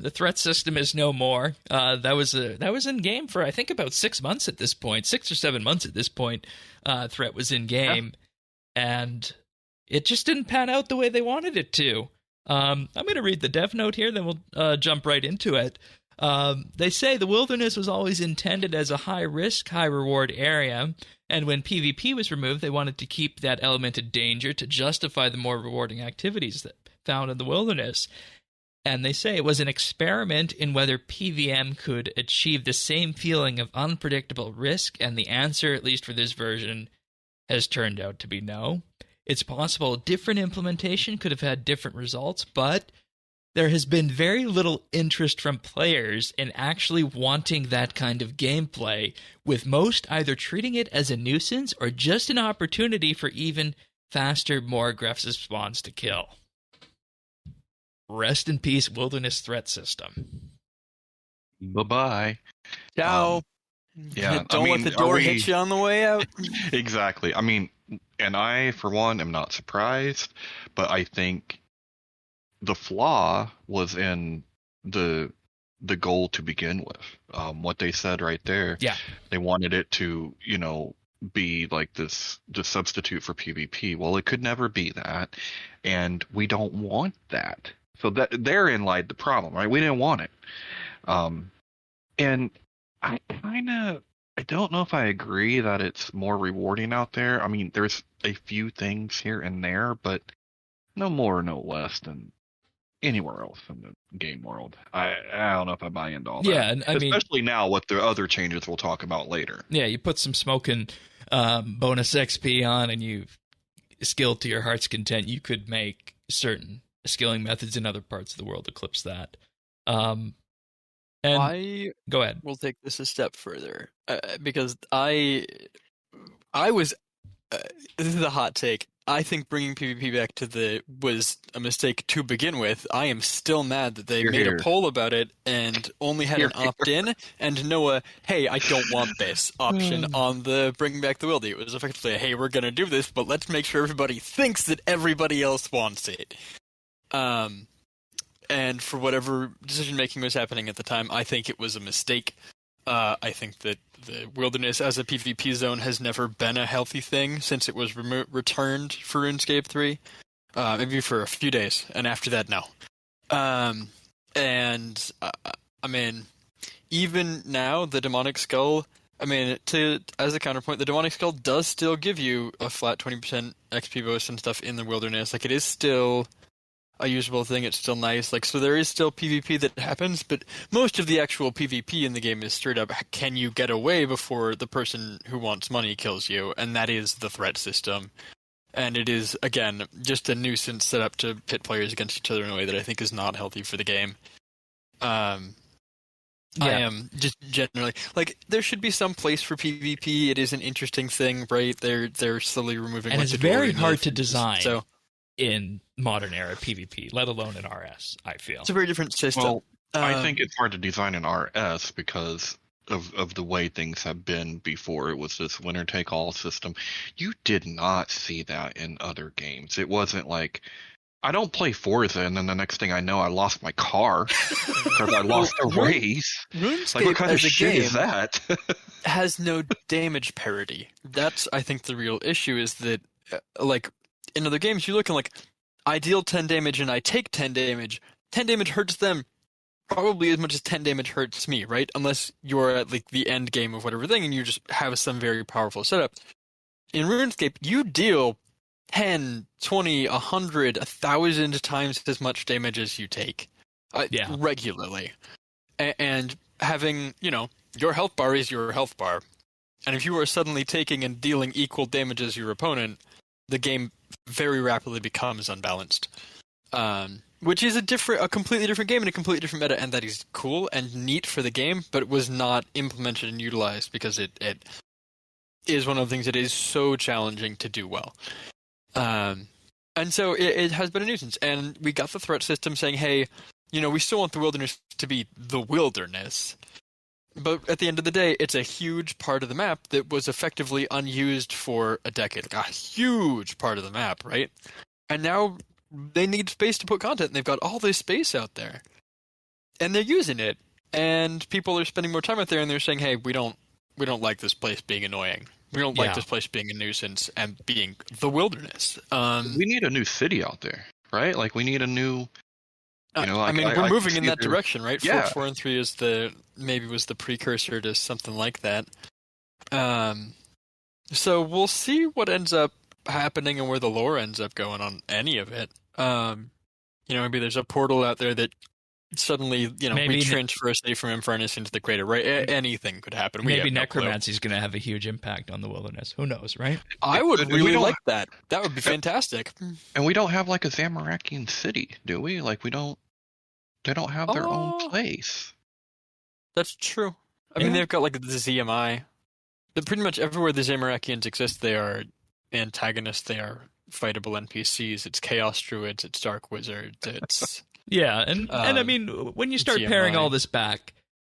The threat system is no more. That was in game for, I think, about 6 months at this point. 6 or 7 months at this point. Threat was in game, and it just didn't pan out the way they wanted it to. I'm going to read the dev note here, then we'll jump right into it. They say the wilderness was always intended as a high-risk, high-reward area, and when PvP was removed, they wanted to keep that element of danger to justify the more rewarding activities that found in the wilderness. And they say it was an experiment in whether PvM could achieve the same feeling of unpredictable risk, and the answer, at least for this version, has turned out to be no. It's possible a different implementation could have had different results, but there has been very little interest from players in actually wanting that kind of gameplay, with most either treating it as a nuisance or just an opportunity for even faster, more aggressive spawns to kill. Rest in peace, Wilderness Threat System. Bye-bye. Ciao. Yeah, Don't let the door hit you on the way out. Exactly. I mean, and I, for one, am not surprised, but I think the flaw was in the goal to begin with. What they said right there. Yeah. They wanted it to, be like the substitute for PvP. Well, it could never be that, and we don't want that. So that therein lied the problem, right? We didn't want it. And I don't know if I agree that it's more rewarding out there. I mean, there's a few things here and there, but no more or no less than anywhere else in the game world. I don't know if I buy into all that. Yeah, and especially now with the other changes we'll talk about later. Yeah, you put some smoking bonus XP on, and you skill to your heart's content. You could make certain skilling methods in other parts of the world eclipse that. And I go ahead. will take this a step further because I was. This is a hot take. I think bringing PvP back was a mistake to begin with. I am still mad that they made a poll about it and only had an opt-in and no hey, I don't want this option on the bringing back the wildy. It was effectively, hey, we're going to do this, but let's make sure everybody thinks that everybody else wants it. And for whatever decision-making was happening at the time, I think it was a mistake. I think that the wilderness as a PvP zone has never been a healthy thing since it was returned for RuneScape 3. Maybe for a few days, and after that, no. I mean, even now, the Demonic Skull, as a counterpoint, the Demonic Skull does still give you a flat 20% XP boost and stuff in the wilderness. Like, it is still a usable thing. It's still nice. Like, so there is still PvP that happens, but most of the actual PvP in the game is straight up, can you get away before the person who wants money kills you? And that is the threat system. And it is, again, just a nuisance set up to pit players against each other in a way that I think is not healthy for the game. I am just generally, like, there should be some place for PvP. It is an interesting thing, right? They're slowly removing. And it's very hard to design. So, in modern era PvP, let alone in RS, I feel. It's a very different system. Well, I think it's hard to design in RS because of the way things have been before. It was this winner-take-all system. You did not see that in other games. It wasn't like, I don't play Forza, and then the next thing I know, I lost my car because I lost a race. RuneScape like, what kind of as a shit game is that? has no damage parity. That's, I think, the real issue is that, like, in other games, you look and like, I deal 10 damage and I take 10 damage. 10 damage hurts them probably as much as 10 damage hurts me, right? Unless you're at like the end game of whatever thing and you just have some very powerful setup. In RuneScape, you deal 10, 20, 100, 1,000 times as much damage as you take regularly. And having, your health bar is your health bar. And if you are suddenly taking and dealing equal damage as your opponent, the game very rapidly becomes unbalanced, which is a completely different game and a completely different meta, and that is cool and neat for the game, but it was not implemented and utilized because it is one of the things that is so challenging to do well. And so it has been a nuisance, and we got the threat system saying, hey, we still want the wilderness to be the wilderness. But at the end of the day, it's a huge part of the map that was effectively unused for a decade. Like a huge part of the map, right? And now they need space to put content, and they've got all this space out there. and they're using it, and people are spending more time out there, and they're saying, "Hey, we don't like this place being annoying. We don't like this place being a nuisance and being the wilderness." We need a new city out there, right? Like we need a new. We're moving in that direction, right? Yeah. 4 and 3 was the precursor to something like that. So we'll see what ends up happening and where the lore ends up going on any of it. Maybe there's a portal out there that suddenly, we transfer a city from Infernus into the crater, right? Anything could happen. Maybe necromancy is going to have a huge impact on the wilderness. Who knows, right? I would really like that. That would be fantastic. And we don't have like a Zamorakian city, do we? Like they don't have their own place. That's true. I mean, they've got like the ZMI. Pretty much everywhere the Zamorakians exist, they are antagonists. They are fightable NPCs. It's Chaos Druids. It's Dark Wizards. It's and I mean, when you start paring all this back,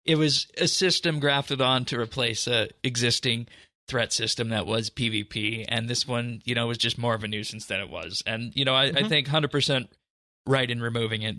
it was a system grafted on to replace a existing threat system that was PvP, and this one, was just more of a nuisance than it was. And I think 100% right in removing it.